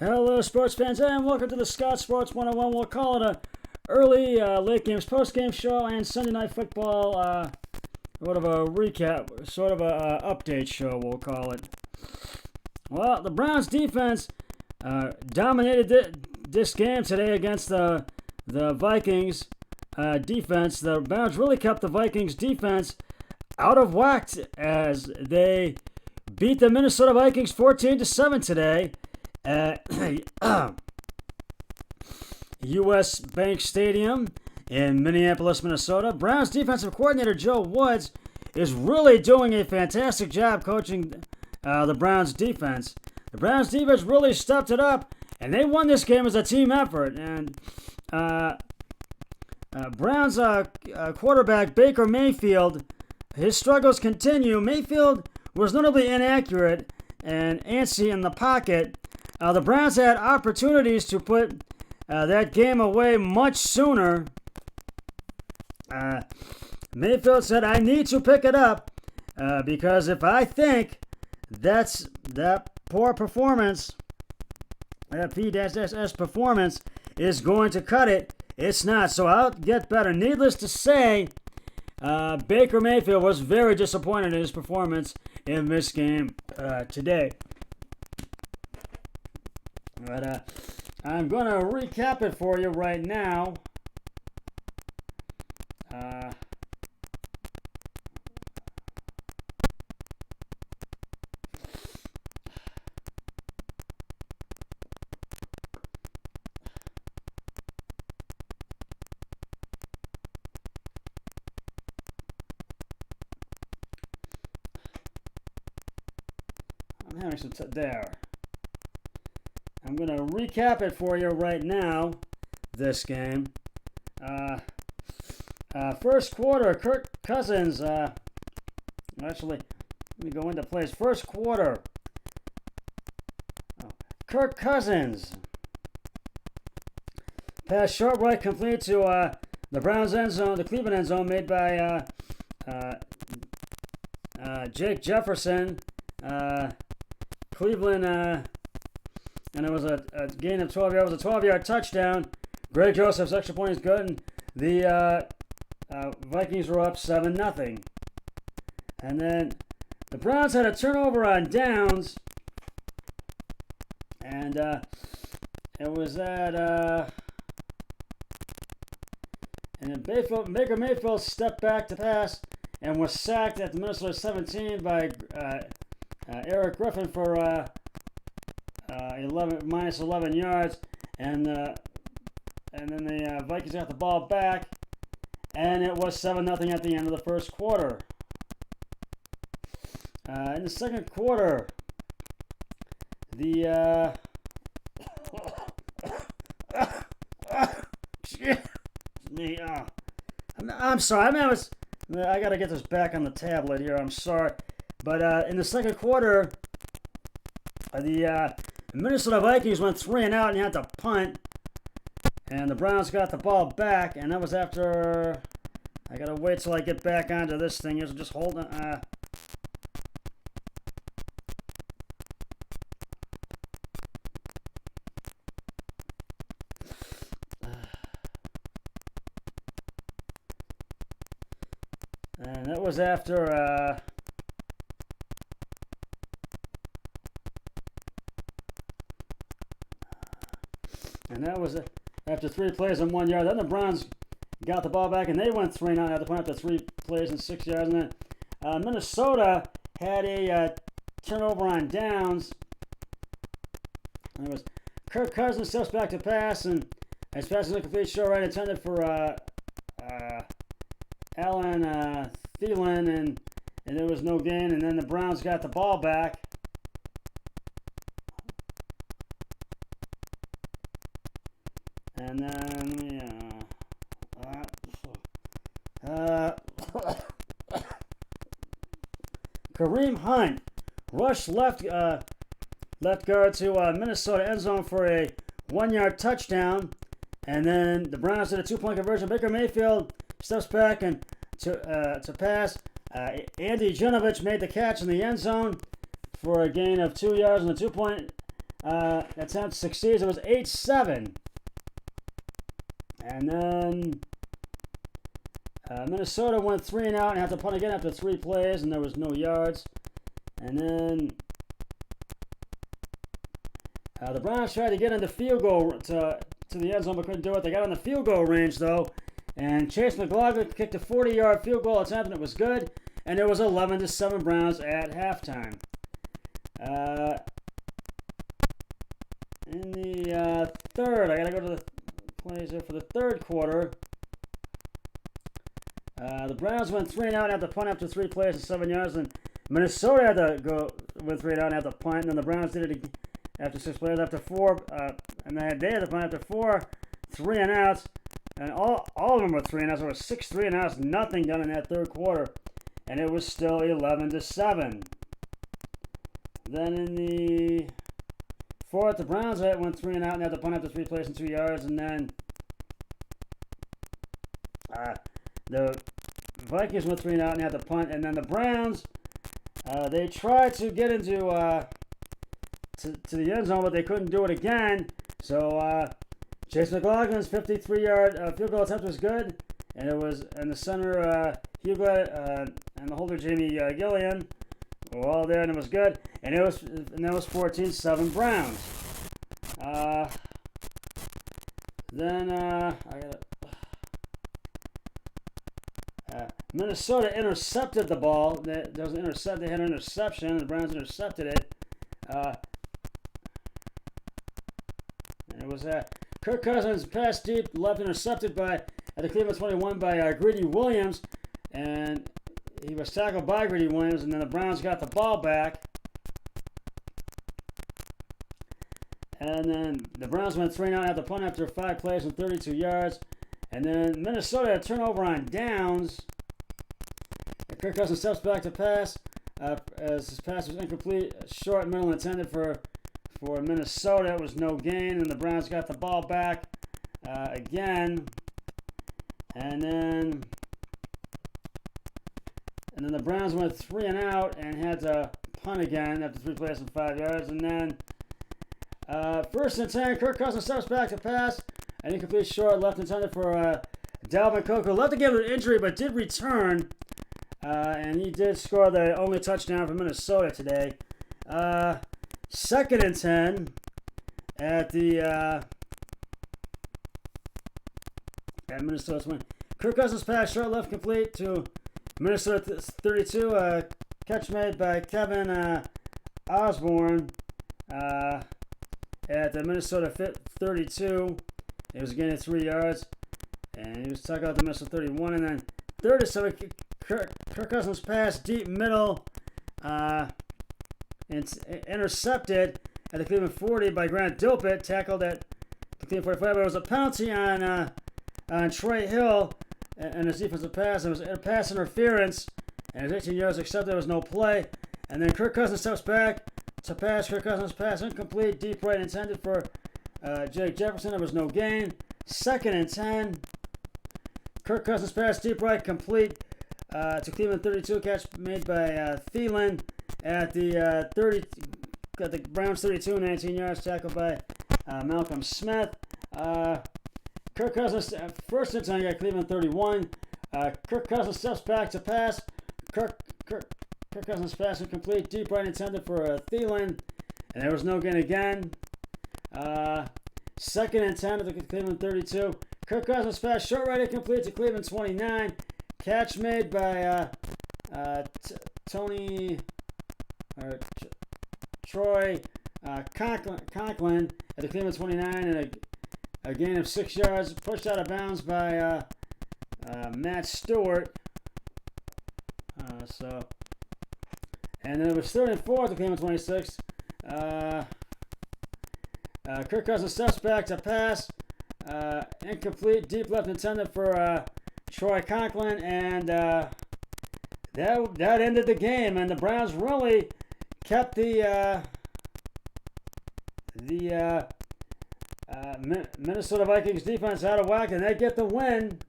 Hello, sports fans, and welcome to the Scott Sports 101. We'll call it a early, late games, post-game show, and Sunday Night Football, sort of a recap, sort of a update show, we'll call it. Well, the Browns defense dominated this game today against the Vikings defense. The Browns really kept the Vikings defense out of whack as they beat the Minnesota Vikings 14-7 today at U.S. Bank Stadium in Minneapolis, Minnesota. Browns defensive coordinator Joe Woods is really doing a fantastic job coaching the Browns defense. The Browns defense really stepped it up, and they won this game as a team effort. And Browns quarterback Baker Mayfield, his struggles continue. Mayfield was notably inaccurate and antsy in the pocket. The Browns had opportunities to put that game away much sooner. Mayfield said, "I need to pick it up because if I think that poor performance, that P-S performance is going to cut it, it's not. So I'll get better." Needless to say, Baker Mayfield was very disappointed in his performance in this game today. But I'm going to recap it for you right now. I'm having some there. I'm going to recap it for you right now, this game. First quarter, Kirk Cousins, actually, let me go into plays. First quarter, Kirk Cousins, pass short right complete to the Browns end zone, the Cleveland end zone, made by Jake Jefferson. Cleveland, and it was a gain of 12 yards. It was a 12-yard touchdown. Greg Joseph's extra point is good, and the Vikings were up 7-0. And then the Browns had a turnover on downs, and it was at and then Baker Mayfield stepped back to pass and was sacked at the Minnesota 17 by Eric Griffin for minus 11 yards, and then the Vikings got the ball back, and it was 7-0 at the end of the first quarter. In the second quarter, I'm sorry. I got to get this back on the tablet here. I'm sorry, but in the second quarter, the Minnesota Vikings went 3-and-out and had to punt, and the Browns got the ball back, and that was after. I gotta wait till I get back onto this thing. Just hold on. And that was after. And that was after 3 plays and 1 yard. Then the Browns got the ball back, and they went 3-0 at the point after 3 plays and 6 yards. And then Minnesota had a turnover on downs. And it was Kirk Cousins steps back to pass, and as fast as a complete show right intended for Alan Thielen, and there was no gain. And then the Browns got the ball back. And then Kareem Hunt rushed left guard to Minnesota end zone for a 1-yard touchdown, and then the Browns did a 2-point conversion. Baker Mayfield steps back and to pass. Andy Junovich made the catch in the end zone for a gain of 2 yards and a 2-point attempt succeeds. It was 8-7. And then Minnesota went 3 and out and had to punt again after 3 plays, and there was no yards. And then the Browns tried to get in the field goal to the end zone, but couldn't do it. They got on the field goal range, though, and Chase McLaughlin kicked a 40-yard field goal attempt, and it was good. And it was 11-7 Browns at halftime. In the third, I got to go to the plays here for the third quarter. The Browns went 3 and out and had to punt after 3 plays and 7 yards, and Minnesota had to go with 3 and out and had to punt, and then the Browns did it after 6 plays, after 4, and they had to punt after 4 3 and outs, and all of them were 3 and outs. There were 6 3 and outs, nothing done in that third quarter, and it was still 11-7. Then in the fourth, the Browns went 3 and out and had to punt after 3 plays and 2 yards, and then the Vikings went 3 and out and had to punt, and then the Browns, they tried to get into to the end zone, but they couldn't do it again. So Chase McLaughlin's 53-yard field goal attempt was good, and it was in the center. Hughlett and the holder Jamie Gillian were all there, and it was good. And that was 14-7 Browns. Then Minnesota intercepted the ball. There was an intercept. They had an interception, and the Browns intercepted it. And it was Kirk Cousins pass deep, left intercepted at the Cleveland 21 by Greedy Williams, and he was tackled by Greedy Williams, and then the Browns got the ball back. And then the Browns went 3 and out at the punt after 5 plays and 32 yards. And then Minnesota had a turnover on downs. And Kirk Cousins steps back to pass as his pass was incomplete, short middle intended for Minnesota. It was no gain, and the Browns got the ball back again. And then the Browns went 3 and out and had to punt again after 3 plays and 5 yards. And then first and 10, Kirk Cousins steps back to pass. An incomplete short left intended for Dalvin Cook, who left the game with an injury but did return. And he did score the only touchdown for Minnesota today. Second and 10 at Minnesota's win. Kirk Cousins pass short left complete to Minnesota 32. Catch made by Kevin Osborne at the Minnesota 32. It was gaining 3 yards, and he was tackled out the Minnesota 31. And then 37, Kirk Cousins pass deep middle, and intercepted at the Cleveland 40 by Grant Dilpit, tackled at the Cleveland 45. But it was a penalty on Trey Hill and his defensive pass. It was a pass interference, and it was 18 yards accepted. There was no play. And then Kirk Cousins steps back to pass. Kirk Cousins pass incomplete, deep right intended for Jake Jefferson. There was no gain. Second and 10. Kirk Cousins pass deep right complete to Cleveland 32. Catch made by Thielen at the 30. Got the Browns 32, 19 yards, tackled by Malcolm Smith. Kirk Cousins first and 10 got Cleveland 31. Kirk Cousins steps back to pass. Kirk Cousins pass incomplete, deep right intended for Thielen, and there was no gain again. Second and 10 at the Cleveland 32. Kirk Cousins pass short right incomplete to Cleveland 29. Catch made by Troy Conklin at the Cleveland 29, and a gain of 6 yards, pushed out of bounds by Matt Stewart. And then it was 3rd and 4 at the Cleveland 26. Kirk Cousins steps back to pass. Incomplete, deep left intended for Troy Conklin, and that ended the game. And the Browns really kept the Minnesota Vikings defense out of whack, and they get the win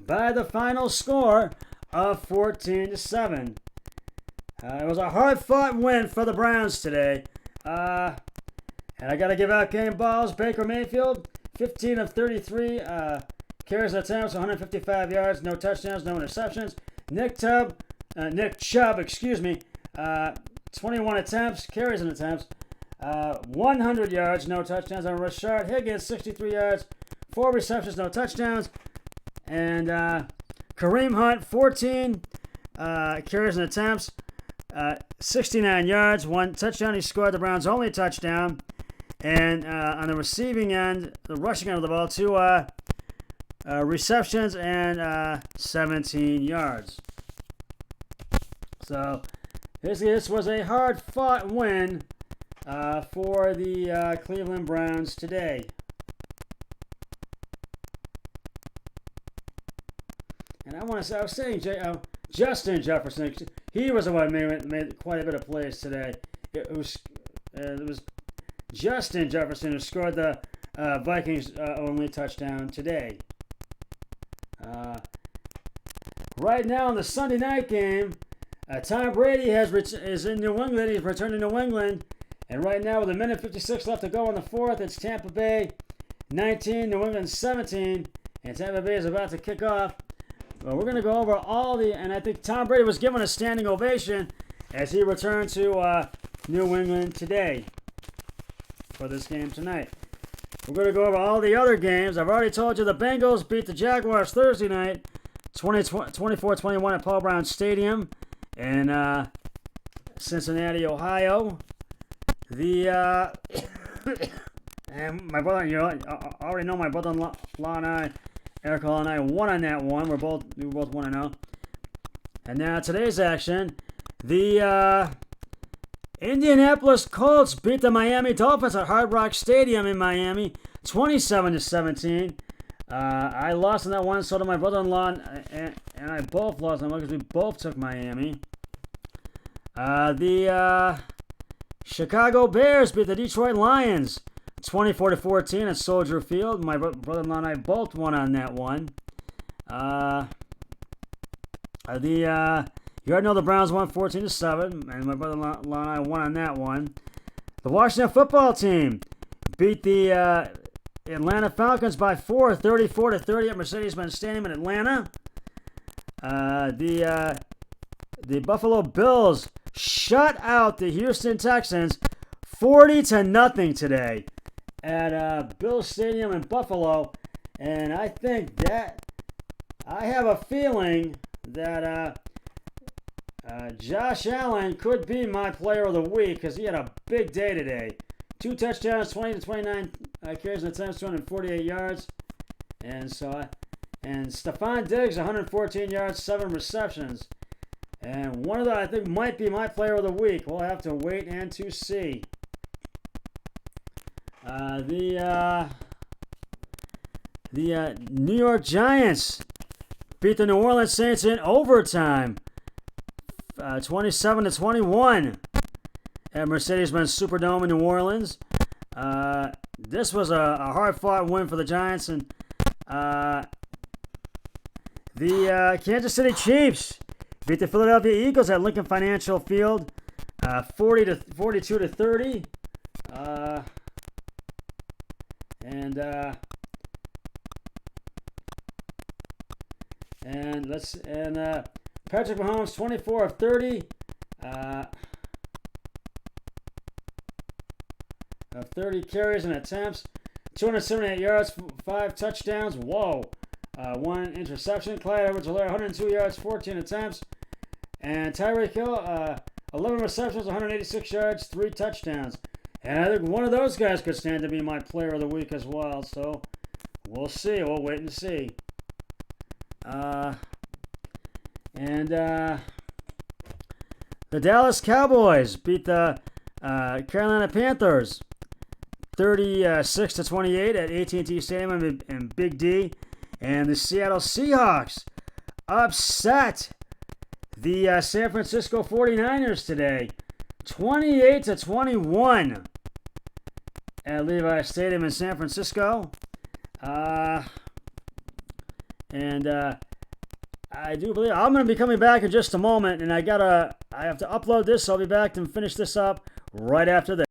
by the final score of 14-7. It was a hard-fought win for the Browns today. And I got to give out game balls. Baker Mayfield, 15 of 33 carries and attempts, 155 yards, no touchdowns, no interceptions. Nick Chubb, 21 attempts, carries and attempts, 100 yards, no touchdowns. And Rashard Higgins, 63 yards, 4 receptions, no touchdowns. And Kareem Hunt, 14 carries and attempts, 69 yards, 1 touchdown. He scored the Browns' only touchdown. And on the receiving end, the rushing end of the ball, 2 receptions and 17 yards. So this was a hard-fought win for the Cleveland Browns today. And I want to say, I was saying Justin Jefferson, he was the one who made quite a bit of plays today. It was Justin Jefferson who scored the Vikings' only touchdown today. Right now in the Sunday night game, Tom Brady is in New England. He's returned to New England. And right now with 1:56 left to go in the fourth, it's Tampa Bay 19, New England 17. And Tampa Bay is about to kick off. Well, we're going to go over and I think Tom Brady was given a standing ovation as he returned to New England today for this game tonight. We're going to go over all the other games. I've already told you the Bengals beat the Jaguars Thursday night, 24-21 at Paul Brown Stadium in Cincinnati, Ohio. And my brother, I already know my brother-in-law and I, Eric Hall and I, won on that one. We were both 1-0. And now today's action, the Indianapolis Colts beat the Miami Dolphins at Hard Rock Stadium in Miami, 27-17. I lost in that one, so did my brother-in-law, and I both lost in that one because we both took Miami. The Chicago Bears beat the Detroit Lions, 24-14 at Soldier Field. My brother-in-law and I both won on that one. You already know the Browns won 14-7, and my brother-in-law and I won on that one. The Washington Football Team beat the Atlanta Falcons by 4, 34-30 at Mercedes-Benz Stadium in Atlanta. The Buffalo Bills shut out the Houston Texans 40-0 today at Bills Stadium in Buffalo, and I have a feeling that Josh Allen could be my player of the week because he had a big day today. 2 touchdowns, 20-29 carries and attempts, 248 yards. And Stephon Diggs, 114 yards, 7 receptions. And one of them I think might be my player of the week. We'll have to wait and to see. The New York Giants beat the New Orleans Saints in overtime, 27-21 at Mercedes-Benz Superdome in New Orleans. This was a hard-fought win for the Giants, and the Kansas City Chiefs beat the Philadelphia Eagles at Lincoln Financial Field, 42-30. Patrick Mahomes, 24 of 30, of 30 carries and attempts, 278 yards, 5 touchdowns. Whoa. 1 interception. Clyde Edwards-Helaire, 102 yards, 14 attempts. And Tyreek Hill, 11 receptions, 186 yards, 3 touchdowns. And I think one of those guys could stand to be my player of the week as well. So we'll see. We'll wait and see. The Dallas Cowboys beat the Carolina Panthers 36-28 at AT&T Stadium in Big D. And the Seattle Seahawks upset the San Francisco 49ers today, 28-21 at Levi Stadium in San Francisco. I do believe I'm going to be coming back in just a moment, and I have to upload this, so I'll be back and finish this up right after this.